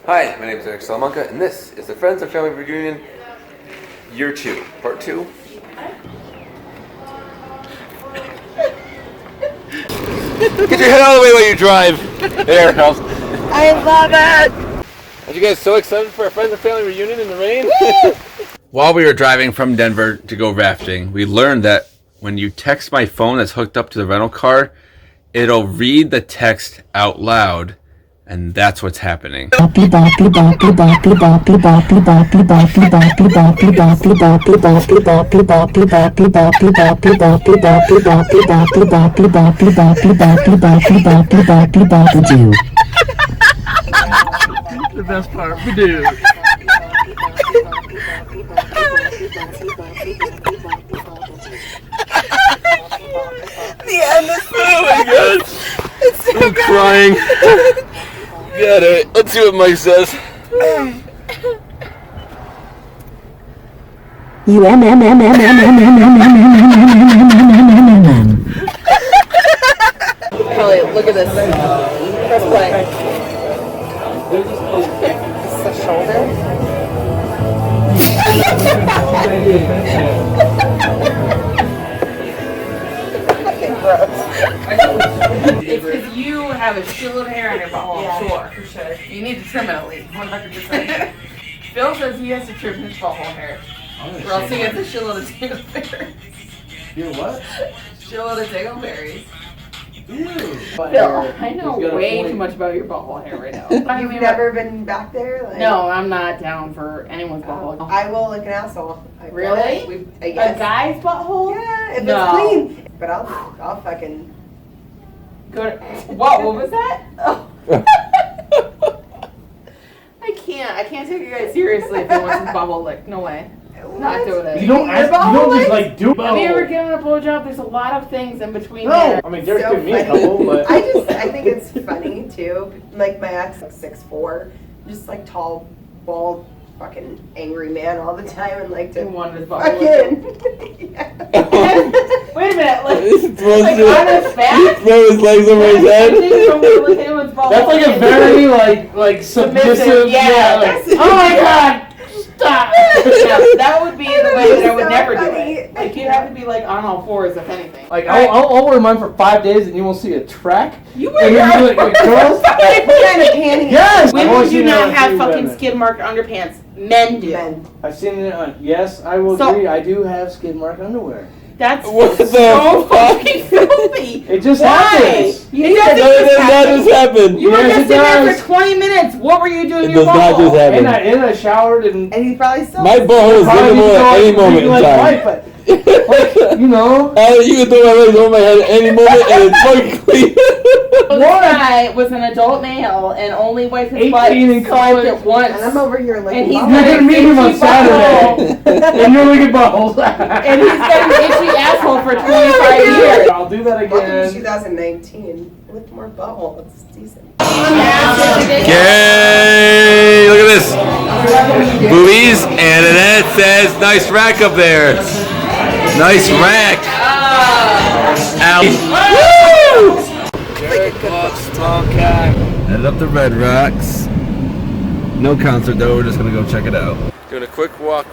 Hi, my name is Eric Salamanca, and this is the Friends and Family Reunion Year 2, Part 2. Get your head out of the way while you drive! There, I love it! Are you guys so excited for our Friends and Family Reunion in the rain? While we were driving from Denver to go rafting, we learned that when you text my phone that's hooked up to the rental car, it'll read the text out loud. And that's what's happening. You and the best part, we do. The end is oh my god! I'm crying. Got it. Let's see what Mike says. Kelly, look at this. Press play. This is the shoulder. It's because you have a shitload of hair on your butthole, I'm sure. For sure. You need to trim it at least, 100%. Phil says he has to trim his butthole hair, or else he gets a shitload of dingleberries. You what? Shitload of dingleberries. Ew. Phil, I know way too much about your butthole hair right now. You've never been back there? Like, No, I'm not down for anyone's butthole. I will like an asshole. Really? I guess. A guy's butthole? Yeah, if No. it's clean. But I'll fucking. Good. What was that? Oh. I can't take you guys seriously if it wants his bubble licked. No way. Not doing it. You don't just like do. Have you ever given a blowjob? There's a lot of things in between No, there. I mean Derek's So giving me a funny. couple, but I think it's funny too. Like my ex, like 6'4", just like tall, bald, fucking angry man all the time, and like You to wanted his bubble licked. fucking. Yeah. Wait a minute, like He on his back? throw his legs over his head. that's like a very like submissive. Yeah. Like, Oh my god! Stop! Yeah, that would be the way that I would So never do funny. it. Like you'd have to be like on all fours, if anything. like I'll wear mine for 5 days and you won't see a track. You And wear you're your like girls. What kind of panties? Yes. When I've only would you seen it not on have TV, fucking but- skid marked underpants? Men do. Men. I've seen it on. Yes, I will So- agree. I do have skid mark underwear. That's What the so fuck? fucking filthy. It just Why? happens. You That does happen. You were Yes, just it in there does. for 20 minutes. What were you doing It in your does not bubble? just happen. And I showered and. And he probably still. My butthole is Probably visible at any moment in like time. white, but like you know. You can throw my legs over my head at any moment and it's fucking clean. This guy was an adult male and only wiped his butt 18 in college. at once. And I'm over here like. And he's You're got gonna an meet him on itchy Saturday, butthole. and you're looking buttholes. And he's got an itchy asshole for 25 years. I'll do that Welcome to again. 2019 with more butthole. It's decent. Yay! Look at this. Boobies, and it says nice rack up there. Nice rack. Ow. Woo! Derek Walks, small cat. Headed up to Red Rocks. No concert though, we're just gonna go check it out. Doing a quick walk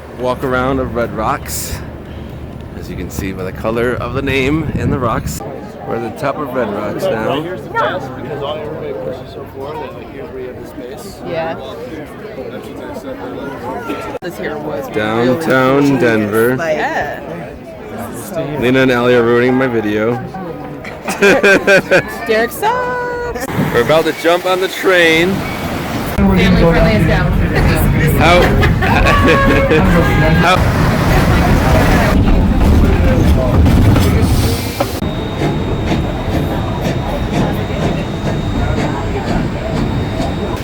around of Red Rocks. As you can see by the color of the name and the rocks. We're at the top of Red Rocks now. Here's the best because all everybody pushes so forward that like here's where you have the space. Yeah. That's what they said. This here was Downtown Denver. Yeah. Lena and Ellie are ruining my video. Derek sucks. We're about to jump on the train. Family friendly establishment. How? How?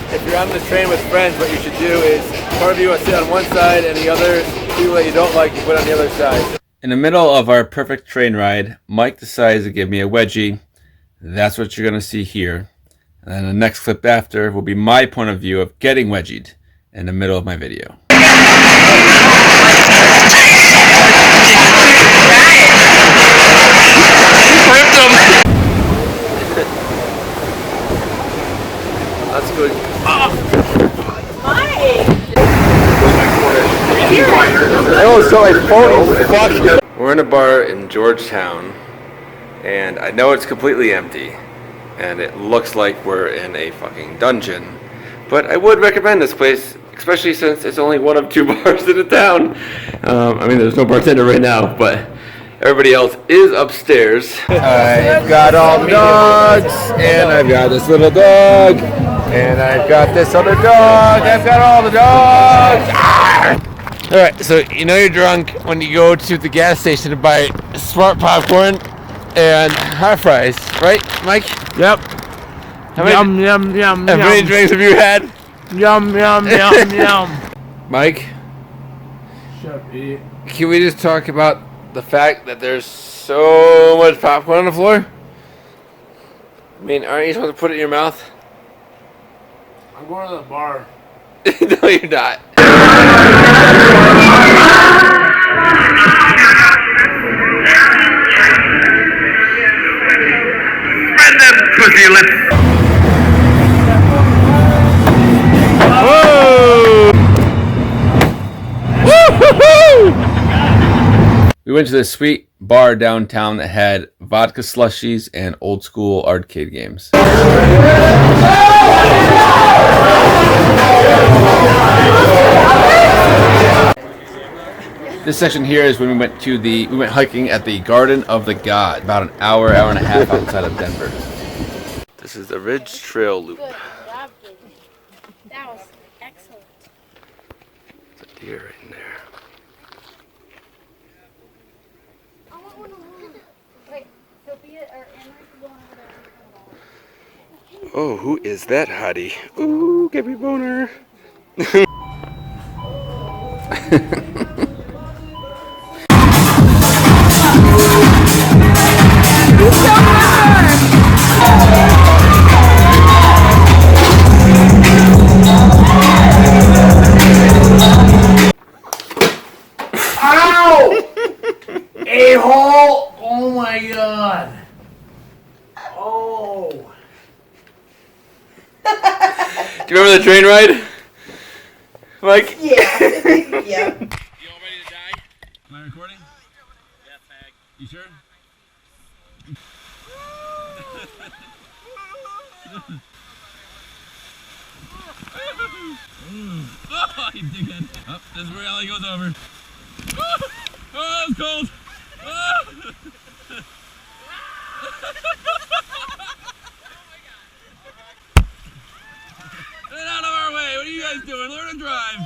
If you're on the train with friends, what you should do is part of you will sit on one side and the other people that you don't like you put on the other side. In the middle of our perfect train ride, Mike decides to give me a wedgie. That's what you're going to see here. And then the next clip after will be my point of view of getting wedgied in the middle of my video. That's good. was so like phony. Fuck. We're in a bar in Georgetown, and I know it's completely empty, and it looks like we're in a fucking dungeon. But I would recommend this place, especially since it's only one of 2 bars in the town. I mean, there's no bartender right now, but everybody else is upstairs. I've got all the dogs, and I've got this little dog, and I've got this other dog. I've got all the dogs. All right, so you know you're drunk when you go to the gas station to buy Smart popcorn and hot fries, right, Mike? Yep. How many drinks have you had? Yum, yum, yum, yum. Mike, can we just talk about the fact that there's so much popcorn on the floor? I mean, aren't you supposed to put it in your mouth? I'm going to the bar. No, you're not. Spread them pussy lips. Whoa! Woo-hoo-hoo! We went to this sweet bar downtown that had vodka slushies and old school arcade games. This section here is when we went hiking at the Garden of the God, about an hour and a half outside of Denver. This is the Ridge Trail Loop. Good job, Gabe. That was excellent. There's a deer right in there. I want one of those. Wait, Sophia or Anna can go over there. Oh, who is that hottie? Ooh, give me a boner. Ow! A-hole! Oh my god. Oh. Do you remember the train ride? Mike? Yeah. Yeah. You all ready to die? Am I recording? Yeah, fag. You sure? Oh, you dickhead. Oh, this is where Ellie goes over. Oh, it's cold. Oh. Get out of our way. What are you guys doing? Learn to drive.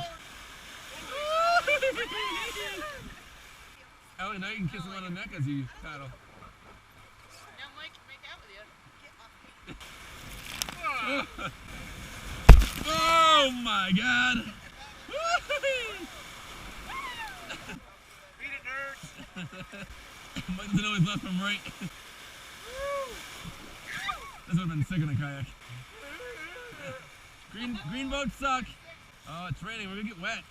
Ellie, now you can kiss him on the neck as you paddle. Now Mike can make out with you. Oh my god! Beat it, nerds. Mike doesn't know his left from right. This would have been sick in a kayak. Green boats suck. Oh, it's raining. We're gonna get wet.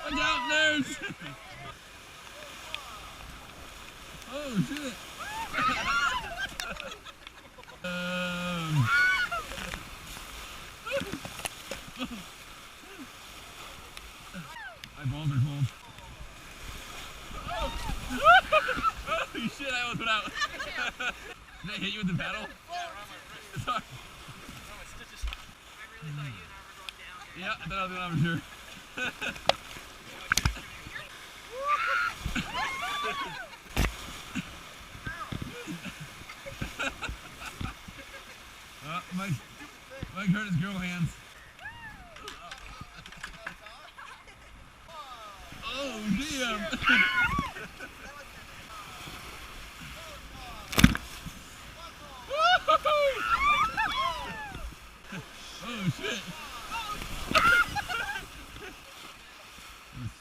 Watch out, nerds! Oh shit! My balls are cold. Holy shit, I almost went out. Did I hit you with the paddle? It's hard. Yeah, I thought I was going over sure. Mike hurt his girl hands. Oh, damn. Oh, shit.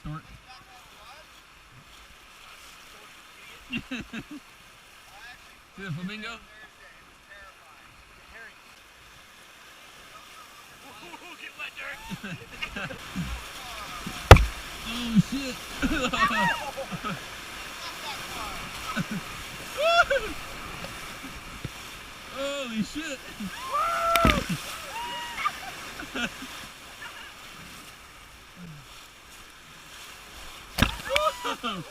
Snort. See the flamingo? Get wet, Derek. Oh shit! Holy shit! Alright,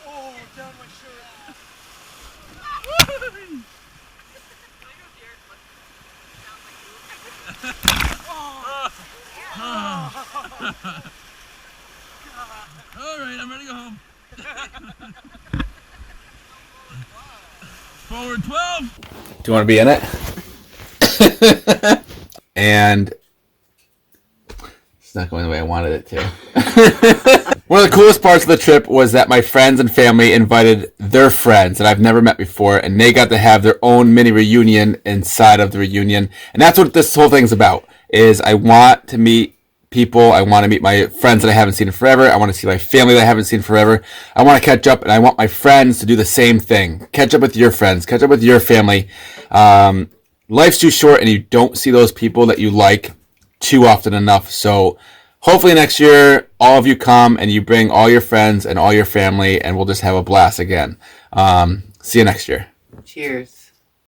I'm ready to go home. Forward 12. Do you want to be in it? And it's not going the way I wanted it to. One of the coolest parts of the trip was that my friends and family invited their friends that I've never met before, and they got to have their own mini reunion inside of the reunion. And that's what this whole thing's about, is I want to meet people. I want to meet my friends that I haven't seen in forever. I want to see my family that I haven't seen forever. I want to catch up, and I want my friends to do the same thing. Catch up with your friends. Catch up with your family. Life's too short, and you don't see those people that you like too often enough. So hopefully next year, all of you come and you bring all your friends and all your family, and we'll just have a blast again. See you next year. Cheers.